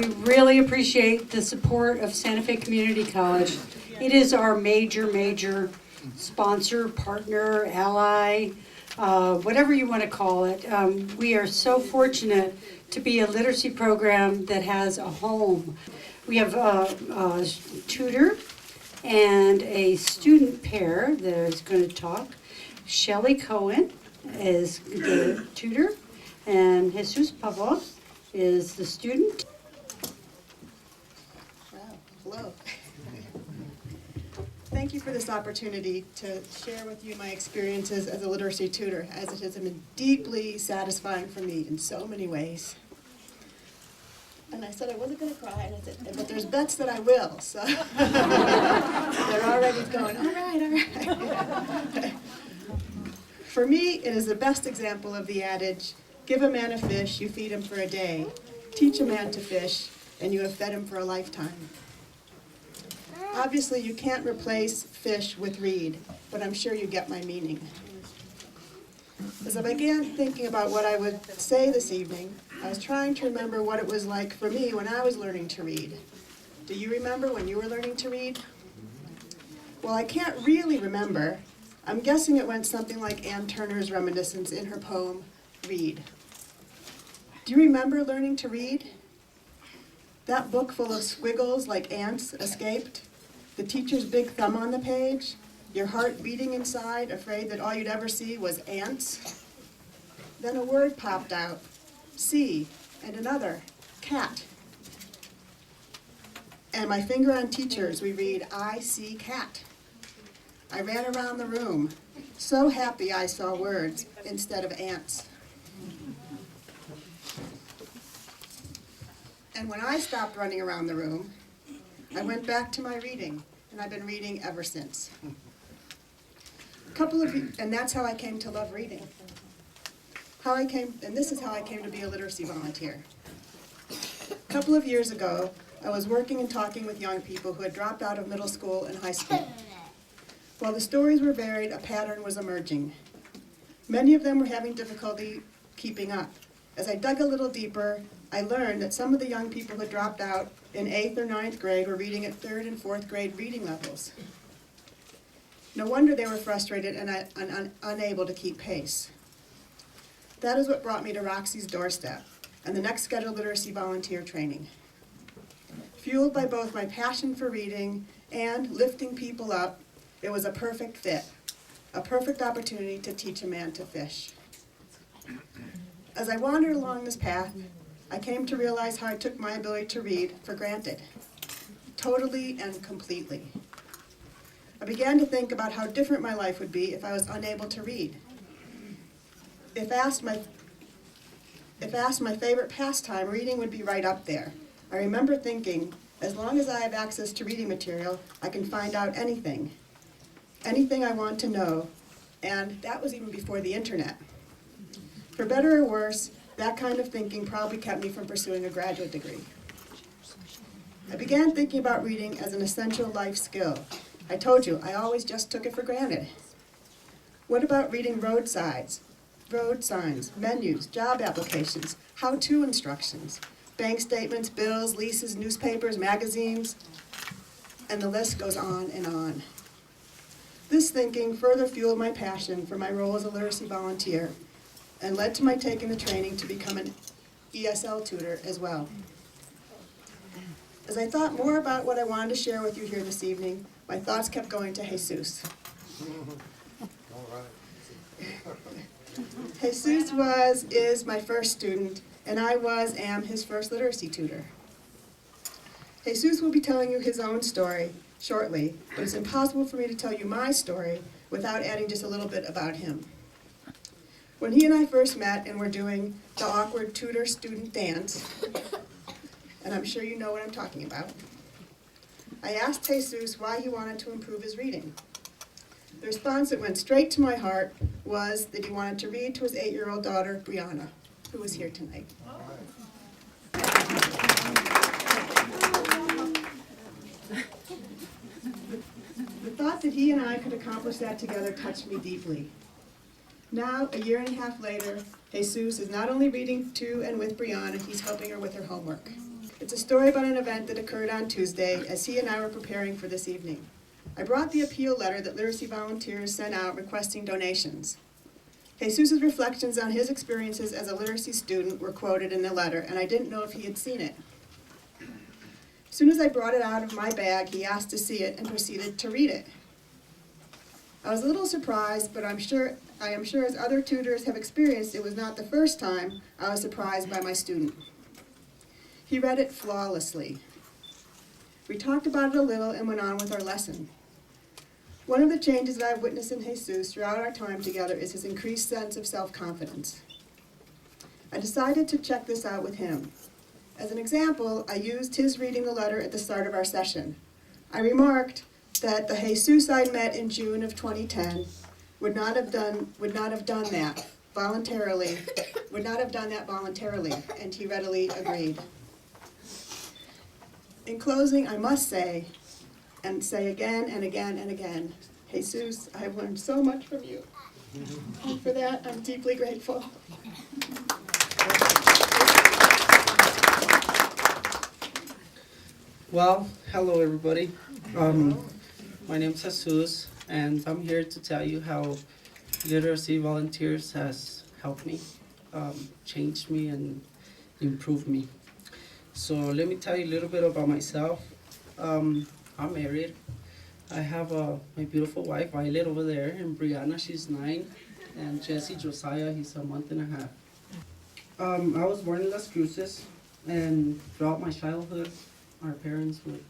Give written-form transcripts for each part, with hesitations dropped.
really appreciate the support of Santa Fe Community College. It is our major sponsor, partner, ally, whatever you want to call it. We are so fortunate to be a literacy program that has a home. We have a tutor and a student pair that is going to talk. Shelley Cohen is the tutor, and Jesus Pavlov is the student. Wow, hello. Thank you for this opportunity to share with you my experiences as a literacy tutor, as it has been deeply satisfying for me in so many ways. And I said I wasn't going to cry, and I said, but there's bets that I will, so they're already going, all right. For me, it is the best example of the adage, give a man a fish, you feed him for a day. Teach a man to fish, and you have fed him for a lifetime. Obviously, you can't replace fish with read, but I'm sure you get my meaning. As I began thinking about what I would say this evening, I was trying to remember what it was like for me when I was learning to read. Do you remember when you were learning to read? Well, I can't really remember. I'm guessing it went something like Anne Turner's reminiscence in her poem, Read. Do you remember learning to read? That book full of squiggles like ants escaped? The teacher's big thumb on the page? Your heart beating inside, afraid that all you'd ever see was ants? Then a word popped out, see, and another, cat. And my finger on teachers, we read, I see cat. I ran around the room, so happy I saw words instead of ants. And when I stopped running around the room, I went back to my reading, and I've been reading ever since. And that's how I came to love reading. And this is how I came to be a literacy volunteer. A couple of years ago, I was working and talking with young people who had dropped out of middle school and high school. While the stories were varied, a pattern was emerging. Many of them were having difficulty keeping up. As I dug a little deeper, I learned that some of the young people who had dropped out in 8th or 9th grade were reading at 3rd and 4th grade reading levels. No wonder they were frustrated and unable to keep pace. That is what brought me to Roxy's doorstep and the next scheduled literacy volunteer training. Fueled by both my passion for reading and lifting people up, it was a perfect fit, a perfect opportunity to teach a man to fish. As I wandered along this path, I came to realize how I took my ability to read for granted, totally and completely. I began to think about how different my life would be if I was unable to read. If asked my favorite pastime, reading would be right up there. I remember thinking, as long as I have access to reading material, I can find out anything I want to know, and that was even before the internet. For better or worse, that kind of thinking probably kept me from pursuing a graduate degree. I began thinking about reading as an essential life skill. I told you, I always just took it for granted. What about reading road signs, menus, job applications, how-to instructions, bank statements, bills, leases, newspapers, magazines, and the list goes on and on. This thinking further fueled my passion for my role as a literacy volunteer and led to my taking the training to become an ESL tutor as well. As I thought more about what I wanted to share with you here this evening, my thoughts kept going to Jesus. Jesus is my first student, and I am his first literacy tutor. Jesus will be telling you his own story shortly, but it's impossible for me to tell you my story without adding just a little bit about him. When he and I first met and were doing the awkward tutor-student dance, and I'm sure you know what I'm talking about, I asked Jesus why he wanted to improve his reading. The response that went straight to my heart was that he wanted to read to his 8-year-old daughter, Brianna, who is here tonight. The thought that he and I could accomplish that together touched me deeply. Now, a year and a half later, Jesus is not only reading to and with Brianna, he's helping her with her homework. It's a story about an event that occurred on Tuesday as he and I were preparing for this evening. I brought the appeal letter that literacy volunteers sent out requesting donations. Jesus' reflections on his experiences as a literacy student were quoted in the letter, and I didn't know if he had seen it. As soon as I brought it out of my bag, he asked to see it and proceeded to read it. I was a little surprised, but I am sure as other tutors have experienced, it was not the first time I was surprised by my student. He read it flawlessly. We talked about it a little and went on with our lesson. One of the changes that I've witnessed in Jesus throughout our time together is his increased sense of self-confidence. I decided to check this out with him. As an example, I used his reading the letter at the start of our session. I remarked that the Jesus I met in June of 2010 would not have done that voluntarily, and he readily agreed. In closing, I must say, and say again and again and again, Jesus, I have learned so much from you. And for that, I'm deeply grateful. Well, hello everybody. My name's Jesus, and I'm here to tell you how Literacy Volunteers has helped me, changed me, and improved me. So let me tell you a little bit about myself. I'm married. I have my beautiful wife, Violet, over there, and Brianna, she's 9, and Jesse Josiah, he's a month and a half. I was born in Las Cruces, and throughout my childhood, our parents would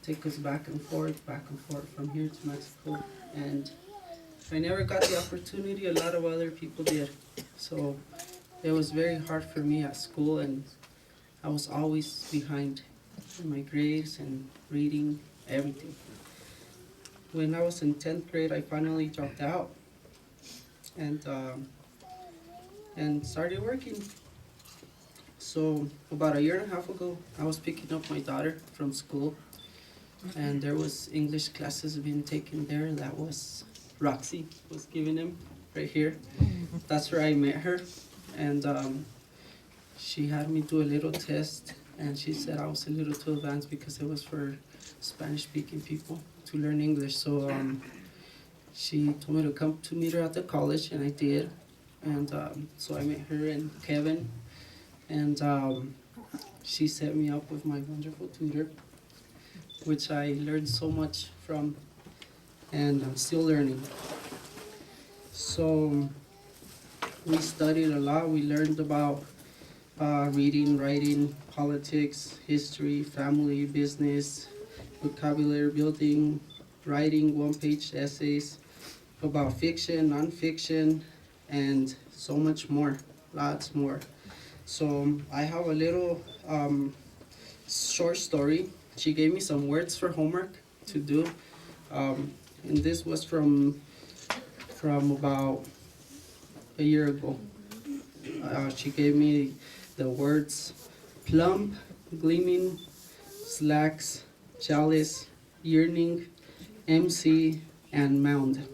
take us back and forth from here to Mexico, and I never got the opportunity. A lot of other people did, so it was very hard for me at school, and I was always behind in my grades and reading, everything. When I was in 10th grade, I finally dropped out and started working. So about a year and a half ago, I was picking up my daughter from school, and there was English classes being taken there. That was Roxy was giving them right here. That's where I met her, and she had me do a little test, and she said I was a little too advanced because it was for Spanish-speaking people to learn English. So she told me to come to meet her at the college, and I did. And so I met her and Kevin, and she set me up with my wonderful tutor, which I learned so much from, and I'm still learning. So we studied a lot. We learned about reading, writing, politics, history, family, business, vocabulary building, writing one-page essays about fiction, nonfiction, and so much more, lots more. So I have a little short story. She gave me some words for homework to do, and this was from about a year ago. She gave me the words plump, gleaming, slacks, chalice, yearning, MC, and mound.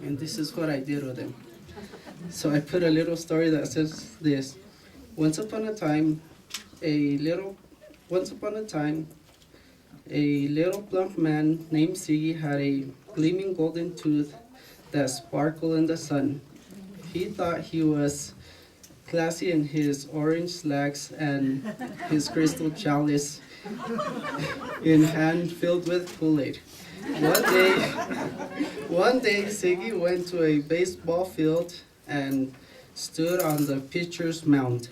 And this is what I did with them. So I put a little story that says this. Once upon a time, a little plump man named Siggy had a gleaming golden tooth that sparkled in the sun. He thought he was classy in his orange slacks and his crystal chalice in hand filled with Kool-Aid. One day, Siggy went to a baseball field and stood on the pitcher's mound,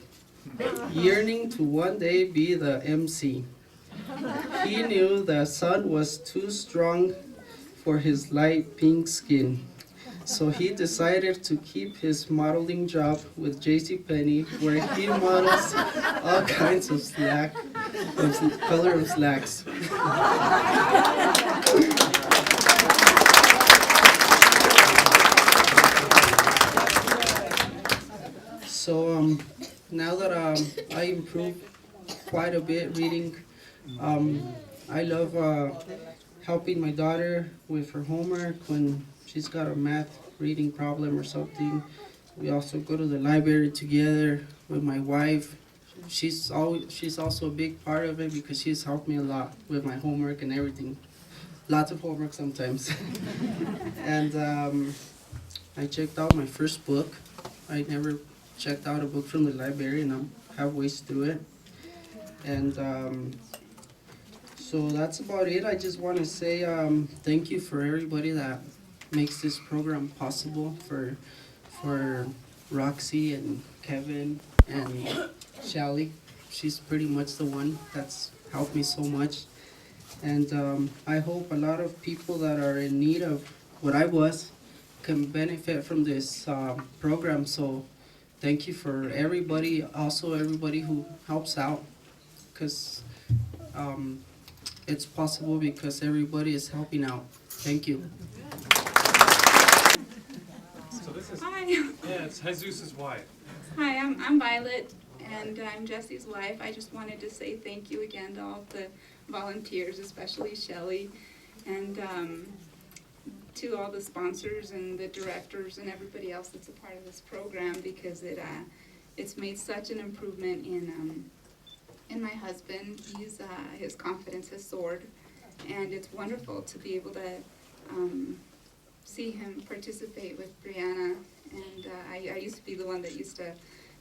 yearning to one day be the MC. He knew the sun was too strong for his light pink skin, so he decided to keep his modeling job with JCPenney, where he models all kinds of color of slacks. So now that I improved quite a bit reading, I love helping my daughter with her homework when she's got a math reading problem or something. We also go to the library together with my wife. she's also a big part of it because she's helped me a lot with my homework and everything. Lots of homework sometimes. And I checked out my first book. I never checked out a book from the library, and I'm halfway through it. And so that's about it. I just want to say thank you for everybody that makes this program possible, for Roxy and Kevin and Shelly. She's pretty much the one that's helped me so much. And I hope a lot of people that are in need of what I was can benefit from this program. So thank you for everybody, also everybody who helps out, because it's possible because everybody is helping out. Thank you. So this is, Hi. yeah, it's Jesus' wife. Hi, I'm Violet, and I'm Jesse's wife. I just wanted to say thank you again to all the volunteers, especially Shelly, and to all the sponsors and the directors and everybody else that's a part of this program, because it's made such an improvement in my husband. His confidence has soared, and it's wonderful to be able to see him participate with Brianna. And I used to be the one that used to,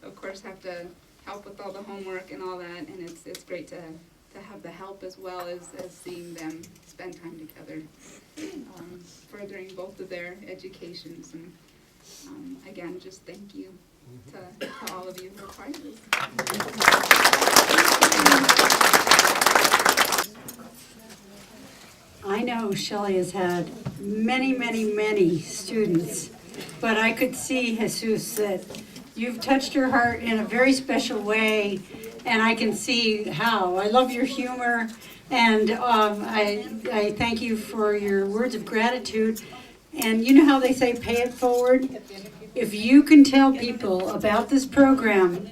of course, have to help with all the homework and all that, and it's great to have the help as well as seeing them spend time together, furthering both of their educations. And again, just thank you to all of you who are part of this. I know Shelley has had many, many, many students, but I could see, Jesus, that you've touched her heart in a very special way, and I can see how. I love your humor, and I thank you for your words of gratitude. And you know how they say, pay it forward? If you can tell people about this program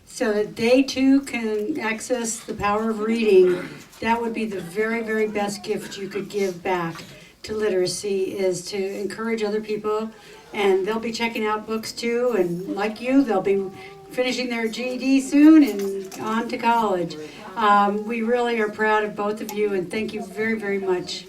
so that they too can access the power of reading, that would be the very, very best gift you could give back to literacy, is to encourage other people. And they'll be checking out books too, and like you, they'll be finishing their GED soon and on to college. We really are proud of both of you, and thank you very, very much.